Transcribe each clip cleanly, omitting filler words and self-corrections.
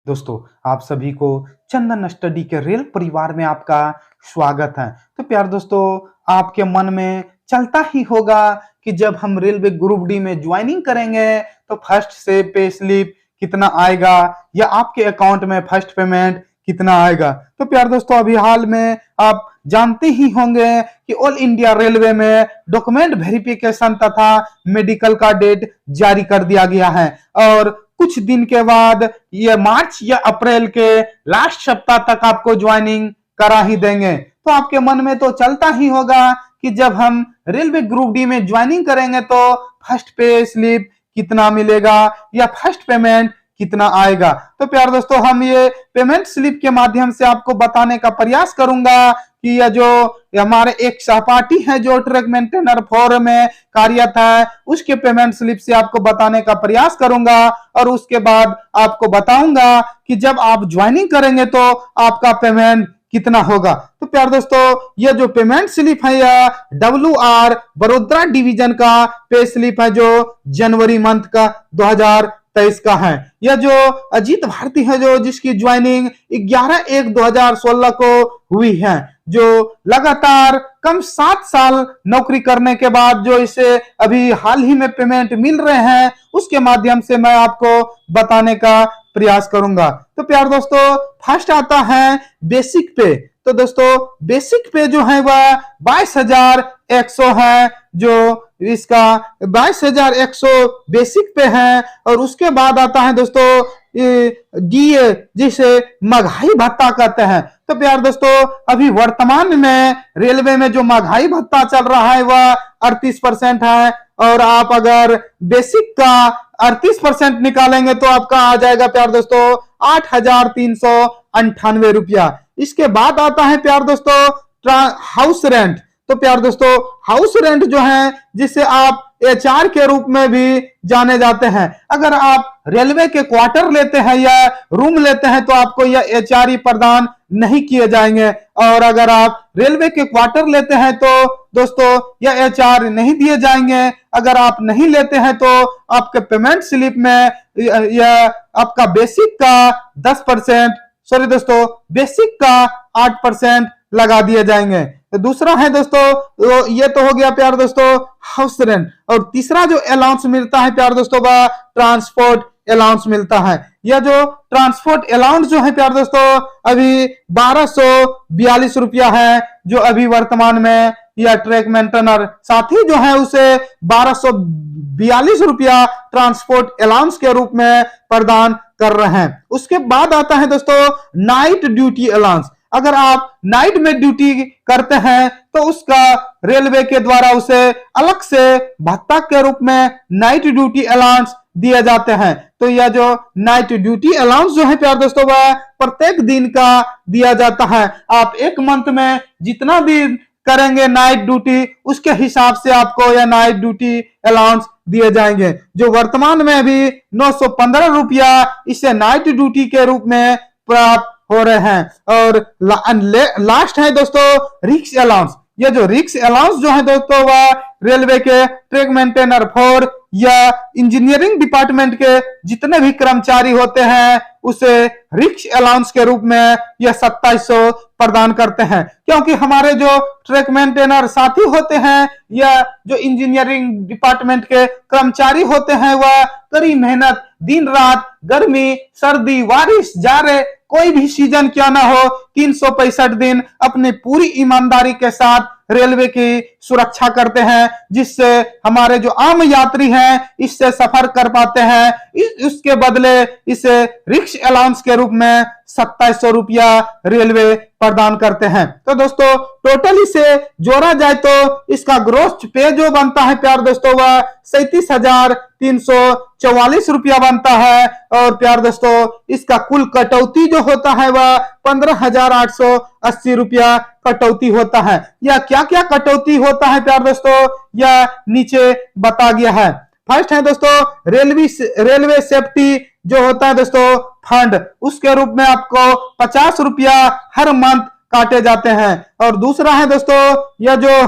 दोस्तों, आप सभी को चंदन स्टडी के रेल परिवार में आपका स्वागत है। तो प्यार दोस्तों, आपके मन में चलता ही होगा कि जब हम रेलवे ग्रुप डी में ज्वाइनिंग करेंगे तो फर्स्ट से पे स्लिप कितना आएगा या आपके अकाउंट में फर्स्ट पेमेंट कितना आएगा। तो प्यार दोस्तों, अभी हाल में आप जानते ही होंगे कि ऑल इंडिया रेलवे में डॉक्यूमेंट वेरिफिकेशन तथा मेडिकल का डेट जारी कर दिया गया है और कुछ दिन के बाद ये मार्च या अप्रैल के लास्ट सप्ताह तक आपको ज्वाइनिंग करा ही देंगे। तो आपके मन में तो चलता ही होगा कि जब हम रेलवे ग्रुप डी में ज्वाइनिंग करेंगे तो फर्स्ट पे स्लिप कितना मिलेगा या फर्स्ट पेमेंट कितना आएगा। तो प्यार दोस्तों, हम ये पेमेंट स्लिप के माध्यम से आपको बताने का प्रयास करूंगा कि यह जो हमारे एक सहपाठी है जो ट्रैक मेंटेनर 4 में कार्यरत है, उसके पेमेंट स्लिप से आपको बताने का प्रयास करूंगा और उसके बाद आपको बताऊंगा कि जब आप ज्वाइनिंग करेंगे तो आपका पेमेंट कितना होगा। तो प्यार दोस्तों, यह जो पेमेंट स्लिप है यह WR बड़ोदरा डिवीजन का पे स्लिप है जो जनवरी मंथ का 2023 का है। यह जो अजीत भारती है जो जिसकी ज्वाइनिंग 11/1/2016 को हुई है, जो लगातार कम 7 साल नौकरी करने के बाद जो इसे अभी हाल ही में पेमेंट मिल रहे हैं, उसके माध्यम से मैं आपको बताने का प्रयास करूंगा। तो प्यार दोस्तों, फर्स्ट आता है बेसिक पे। तो दोस्तों, बेसिक पे जो है वह 22,100 है, जो इसका 22,100 बेसिक पे है। और उसके बाद आता है दोस्तों DA, जिसे महंगाई भत्ता कहते हैं। तो प्यार दोस्तों, अभी वर्तमान में रेलवे में जो महंगाई भत्ता चल रहा है वह 38% है और आप अगर बेसिक का 38% निकालेंगे तो आपका आ जाएगा प्यार दोस्तों 8,398 रुपया। इसके बाद आता है प्यार दोस्तों हाउस रेंट। तो प्यार दोस्तों, हाउस रेंट जो है जिसे आप HR के रूप में भी जाने जाते हैं, अगर आप रेलवे के क्वार्टर लेते हैं या रूम लेते हैं तो आपको यह HRE प्रदान नहीं किए जाएंगे। और अगर आप रेलवे के क्वार्टर लेते हैं तो दोस्तों यह HR नहीं दिए जाएंगे। अगर आप नहीं लेते हैं तो आपके पेमेंट स्लिप में यह आपका बेसिक का 10%, सॉरी दोस्तों, बेसिक का 8% लगा दिए जाएंगे। तो दूसरा है दोस्तों, ये तो हो गया प्यार दोस्तों हाउस रेंट। और तीसरा जो अलाउंस मिलता है प्यार दोस्तों वह ट्रांसपोर्ट अलाउंस मिलता है। यह जो ट्रांसपोर्ट अलाउंस जो है प्यार दोस्तों अभी 1242 रुपया है, जो अभी वर्तमान में यह ट्रैक मेंटेनर साथी जो है उसे 1242 रुपया ट्रांसपोर्ट अलाउंस के रूप में प्रदान कर रहे हैं। उसके बाद आता है दोस्तों नाइट ड्यूटी अलाउंस। अगर आप नाइट में ड्यूटी करते हैं तो उसका रेलवे के द्वारा उसे अलग से भत्ता के रूप में नाइट ड्यूटी अलाउंस दिए जाते हैं। तो यह जो नाइट ड्यूटी अलाउंस जो है प्यार दोस्तों वह प्रत्येक दिन का दिया जाता है। आप एक मंथ में जितना दिन करेंगे नाइट ड्यूटी उसके हिसाब से आपको यह नाइट ड्यूटी अलाउंस दिए जाएंगे, जो वर्तमान में अभी 915 रुपया इसे नाइट ड्यूटी के रूप में प्राप्त हो रहे हैं। और लास्ट है दोस्तों रिक्स अलाउंस। ये जो रिक्स अलाउंस जो है दोस्तों वह रेलवे के ट्रैक मेंटेनर 4 या इंजीनियरिंग डिपार्टमेंट के जितने भी कर्मचारी होते हैं उसे रिक्स अलाउंस के रूप में यह 2700 प्रदान करते हैं। क्योंकि हमारे जो ट्रैक मेंटेनर साथी होते हैं या जो इंजीनियरिंग डिपार्टमेंट के कर्मचारी होते हैं वह कड़ी मेहनत दिन रात, गर्मी सर्दी बारिश जाड़े कोई भी सीजन क्या ना हो, 365 दिन अपनी पूरी ईमानदारी के साथ रेलवे की सुरक्षा करते हैं, जिससे हमारे जो आम यात्री हैं इससे सफर कर पाते हैं। उसके बदले इसे रिक्स अलाउंस के रूप में 2700 रुपया रेलवे प्रदान करते हैं। तो दोस्तों टोटल इसे जोड़ा जाए तो इसका ग्रोस पे जो बनता है प्यार दोस्तों वह 37,344 रुपया बनता है। और प्यार दोस्तों इसका कुल कटौती जो होता है वह 15,880 रुपया कटौती होता है। यह क्या क्या कटौती होता है प्यार दोस्तों यह नीचे बता गया है। फर्स्ट है दोस्तों रेलवे सेफ्टी जो होता है दोस्तों फंड, उसके रूप में आपको 50 रुपया हर मंथ काटे जाते हैं। और दूसरा है दोस्तों यह जो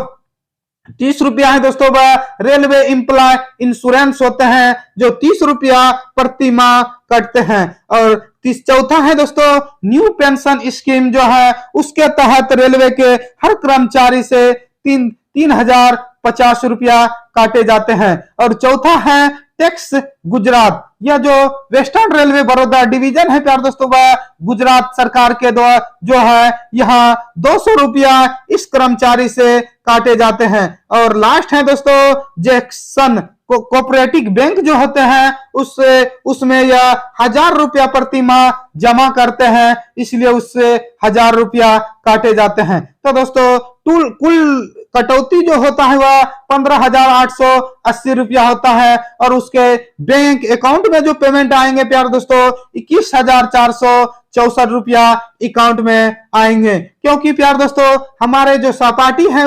30 रुपया है दोस्तों वह रेलवे एम्प्लॉय इंश्योरेंस होते हैं जो 30 रुपया प्रति माह कटते हैं। और चौथा है दोस्तों न्यू पेंशन स्कीम जो है उसके तहत रेलवे के हर कर्मचारी से 3,050 रुपया काटे जाते हैं। और चौथा है टैक्स गुजरात, यह जो वेस्टर्न रेलवे बड़ौदा डिवीजन है प्यार दोस्तों वह गुजरात सरकार के द्वारा जो है यहाँ 200 रुपया इस कर्मचारी से काटे जाते हैं। और लास्ट है दोस्तों जैक्सन कोऑपरेटिव बैंक जो होते हैं उसमें यह 1,000 रुपया प्रति माह जमा करते हैं, इसलिए उससे 1,000 रुपया काटे जाते हैं। तो दोस्तों कुल कटौती जो होता है वह 15,880 रुपया होता है। और उसके बैंक अकाउंट में जो पेमेंट आएंगे प्यार दोस्तों 21,464 रुपया अकाउंट में आएंगे, क्योंकि प्यार दोस्तों हमारे जो सहपाठी है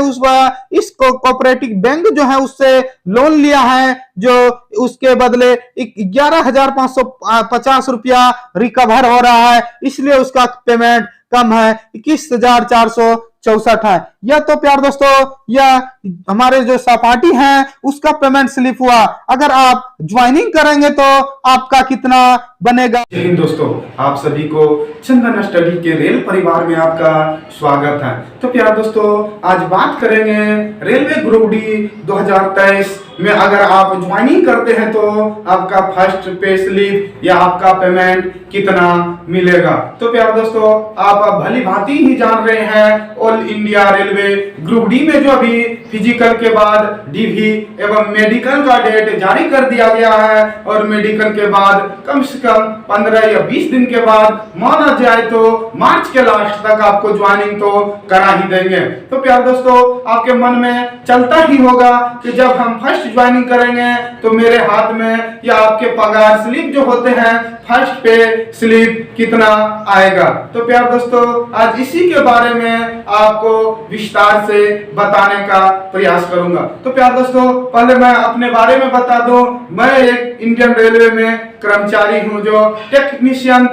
इस कोऑपरेटिव बैंक जो है उससे लोन लिया है, जो उसके बदले 11,550 रुपया रिकवर हो रहा है, इसलिए उसका पेमेंट कम है, 21,464 है। यह तो प्यार दोस्तों यह हमारे जो सहपाठी हैं उसका पेमेंट स्लिप हुआ। अगर आप ज्वाइनिंग करेंगे तो आपका कितना बनेगा। जय हिंद दोस्तों, आप सभी को चंदन स्टडी के रेल परिवार में आपका स्वागत है। तो प्यार दोस्तों आज बात करेंगे रेलवे ग्रुप डी 2023 में अगर आप ज्वाइनिंग करते हैं तो आपका फर्स्ट पे स्लिप या आपका पेमेंट कितना मिलेगा। तो प्यार दोस्तों आप भली भांति ही जान रहे हैं all India railway group D में जो अभी फिजिकल के बाद डीवी एवं मेडिकल का डेट जारी कर दिया गया है, और मेडिकल के बाद कम से कम 15 या 20 दिन के बाद माना जाए तो मार्च के लास्ट तक आपको ज्वाइनिंग तो करा ही देंगे। तो प्यार दोस्तों आपके मन में चलता ही होगा कि जब हम फर्स्ट ज्वाइनिंग करेंगे तो मेरे हाथ में या आपके पगार स्लिप जो होते हैं फर्स्ट पे स्लिप कितना आएगा। तो प्यार दोस्तों आज इसी के बारे में आपको विस्तार से बताने का प्रयास करूंगा। तो प्यार दोस्तों पहले मैं अपने बारे में बता दूं, मैं एक इंडियन रेलवे में कर्मचारी हूं जो टेक्नीशियन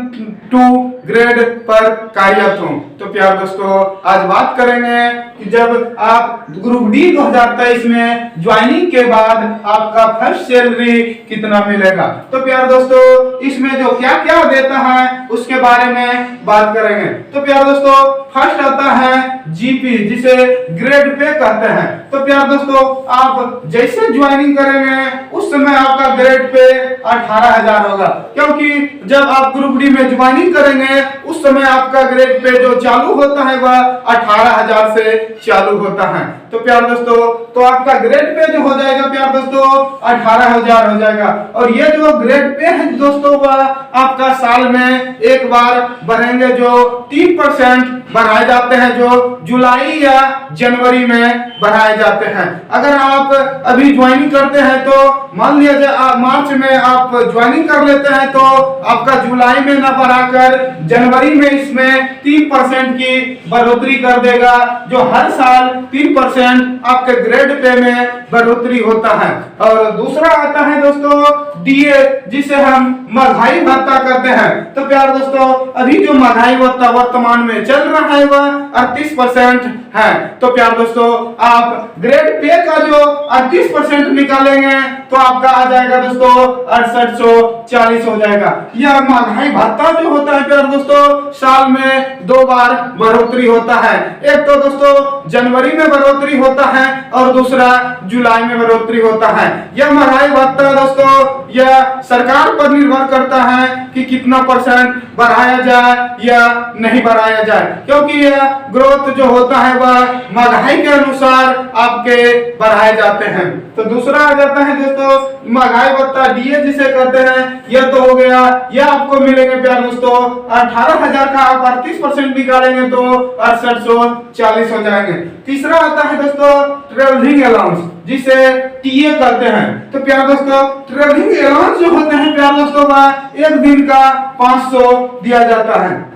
2 ग्रेड पर कार्यरत हूं। तो प्यार दोस्तों आज बात करेंगे कि जब आप ग्रुप डी 2023 में ज्वाइनिंग के बाद आपका फर्स्ट सैलरी कितना मिलेगा। तो प्यार दोस्तों इसमें जो क्या क्या देता है उसके बारे में बात करेंगे। तो प्यार दोस्तों फर्स्ट आता है जीपी, जिसे ग्रेड पे कहते हैं। तो प्यार दोस्तों आप जैसे ज्वाइनिंग करेंगे उस समय आपका ग्रेड पे 18,000 होगा, क्योंकि जब आप ग्रुप डी में ज्वाइनिंग करेंगे उस समय आपका ग्रेड पे जो चालू होता है वह 18,000 से चालू होता है। तो प्यार दोस्तों तो आपका ग्रेड पे जो हो जाएगा प्यार दोस्तों 18,000 हो जाएगा। और ये जो ग्रेड पे है दोस्तों वह आपका साल में एक बार बढ़ेंगे, जो 3% बढ़ाए जाते हैं, जो जुलाई या जनवरी में बढ़ाए जाते हैं। अगर आप अभी ज्वाइनिंग करते हैं तो मान लीजिए मार्च में आप ज्वाइनिंग कर लेते हैं तो आपका जुलाई में ना बढ़ाकर जनवरी में इसमें 3% की बढ़ोतरी कर देगा, जो हर साल 3% आपके ग्रेड पे में बढ़ोतरी होता है। और दूसरा आता है दोस्तों डीए, जिसे हम महंगाई भत्ता कहते हैं। तो प्यार दोस्तों अभी जो महंगाई भत्ता वर्तमान में चल रहा है वह 38% है। तो प्यार दोस्तों आप ग्रेड पे का जो 38% निकालेंगे तो आपका आ जाएगा दोस्तों 6840 हो जाएगा। यह महंगाई भत्ता जो होता है प्यार दोस्तों साल में 2 बार बढ़ोतरी होता है। एक तो दोस्तों जनवरी में बढ़ोतरी होता है और दूसरा जुलाई में बढ़ोतरी होता है। यह महंगाई भत्ता दोस्तों यह सरकार पर निर्भर करता है कि कितना % बढ़ाया जाए या नहीं बढ़ाया जाए, क्योंकि यह ग्रोथ जो होता है वह महंगाई के अनुसार आपके बढ़ाए जाते हैं। तो दूसरा आ जाता है दोस्तों महंगाई भत्ता डीए जिसे कहते हैं। यह तो हो गया, यह आपको मिलेंगे प्यार दोस्तों 18,000 का आप 38% निकालेंगे तो 6840 हो जाएंगे। तीसरा आता है दोस्तों ट्रेवलिंग अलाउंस, जिसे टीए कहते हैं। तो प्यार दोस्तों ट्रेवलिंग अलाउंस जो होते हैं प्यार दोस्तों वह एक दिन का 500 दिया जाता है।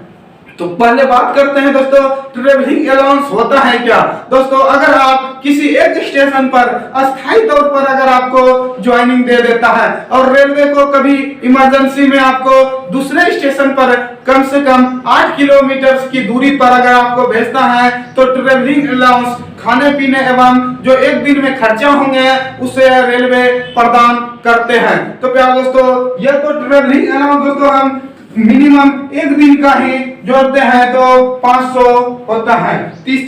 तो पहले बात करते हैं दोस्तों ट्रेवलिंग अलाउंस होता है क्या। दोस्तों अगर आप किसी एक स्टेशन पर अस्थायी तौर पर अगर आपको ज्वाइनिंग दे देता है और रेलवे को कभी इमरजेंसी में आपको दूसरे स्टेशन पर कम से कम 8 किलोमीटर की दूरी पर अगर आपको भेजता है तो ट्रेवलिंग अलाउंस खाने पीने एवं जो एक दिन में खर्चा होंगे उसे रेलवे प्रदान करते हैं। तो प्यार दोस्तों यह तो ट्रेवलिंग अलाउंस दोस्तों हम मिनिमम एक दिन का ही जोड़ते हैं तो 500 होता है।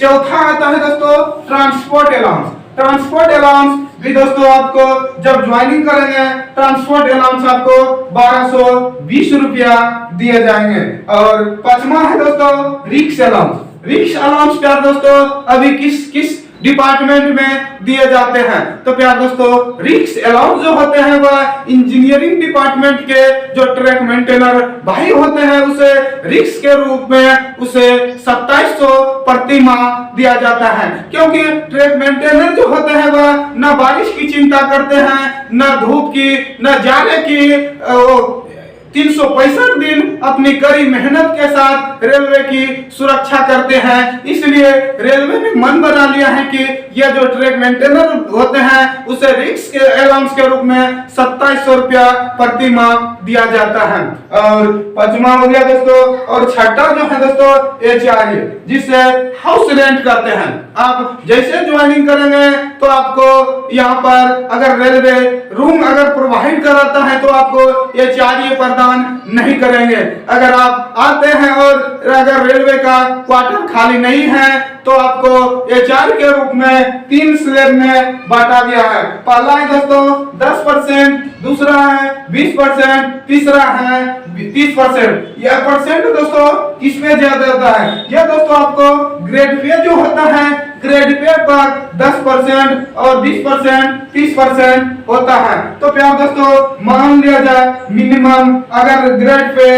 चौथा आता है दोस्तों ट्रांसपोर्ट अलाउंस। ट्रांसपोर्ट अलाउंस भी दोस्तों आपको जब ज्वाइनिंग करेंगे ट्रांसपोर्ट अलाउंस आपको 1220 रुपया दिए जाएंगे। और पांचवा है दोस्तों रिक्स अलाउंस। रिक्स अलाउंस प्यार दोस्तों अभी किस किस डिपार्टमेंट में दिए जाते हैं तो प्यार दोस्तों रिक्स अलाउंस जो होते हैं वह इंजीनियरिंग डिपार्टमेंट के जो ट्रैक मेंटेनर भाई होते हैं उसे रिक्स के रूप में उसे 2700 प्रति माह दिया जाता है। क्योंकि ट्रैक मेंटेनर जो होते हैं वह न बारिश की चिंता करते हैं न धूप की न जाने की 365 दिन अपनी कड़ी मेहनत के साथ रेलवे की सुरक्षा करते हैं। इसलिए रेलवे ने मन बना लिया है कि यह जो ट्रैक मेंटेनर होते हैं उसे रिक्स के अलाउंस के रूप में 2700 रुपया प्रति माह दिया जाता है। और पांचवा हो गया दोस्तों और छठा जो है दोस्तों HRA जिसे हाउस रेंट कहते हैं। आप जैसे ज्वाइनिंग करेंगे तो आपको यहाँ पर अगर रेलवे रूम अगर प्रोवाइड कराता है तो आपको HRA प्रदान नहीं करेंगे। अगर आप आते हैं और अगर रेलवे का क्वार्टर खाली नहीं है तो आपको HR के रूप में 3 स्लैब में बांटा गया है। पहला है दोस्तों 10%, दूसरा है 20%, तीसरा है 30%। यह परसेंट दोस्तों किसमें ज्यादा होता है? यह दोस्तों आपको ग्रेड पे जो होता है ग्रेड पे पर 10% और 20%, 30% होता है। तो प्यार दोस्तों मान लिया जाए मिनिमम अगर ग्रेड पे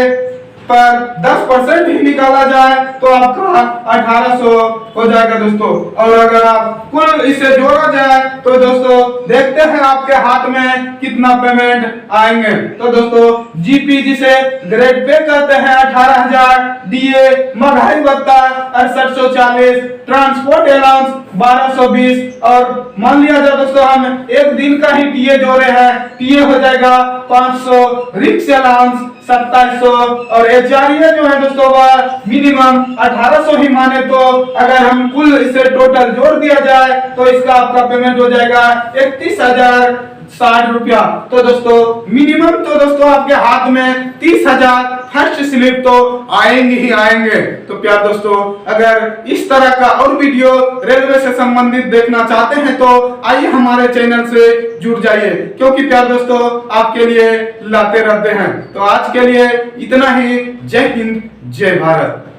पर 10% ही निकाला जाए तो आपका 1800 हो जाएगा दोस्तों। और अगर आप कुल इसे जोड़ा जाए तो दोस्तों देखते हैं आपके हाथ में कितना पेमेंट आएंगे। तो दोस्तों जीपी जिसे ग्रेड पे कहते हैं 18,000, डीए महंगाई भत्ता 6840, ट्रांसपोर्ट अलाउंस 1220 और मान लिया जाए दोस्तों हम एक दिन का ही टीए जोड़े हैं, टीए हो जाएगा 500, रिक्स अलाउंस 2700 और HRA जो है दोस्तों वह मिनिमम 1800 ही माने तो अगर हम कुल इसे टोटल जोड़ दिया जाए तो इसका आपका पेमेंट हो जाएगा 31,060 रुपया। तो दोस्तों मिनिमम तो दोस्तों आपके हाथ में 30,000 फर्स्ट स्लिप तो आएंगे ही आएंगे। तो प्यार दोस्तों अगर इस तरह का और वीडियो रेलवे से संबंधित देखना चाहते हैं तो आइए हमारे चैनल से जुड़ जाइए, क्योंकि प्यार दोस्तों आपके लिए लाते रहते हैं। तो आज के लिए इतना ही। जय हिंद, जय भारत।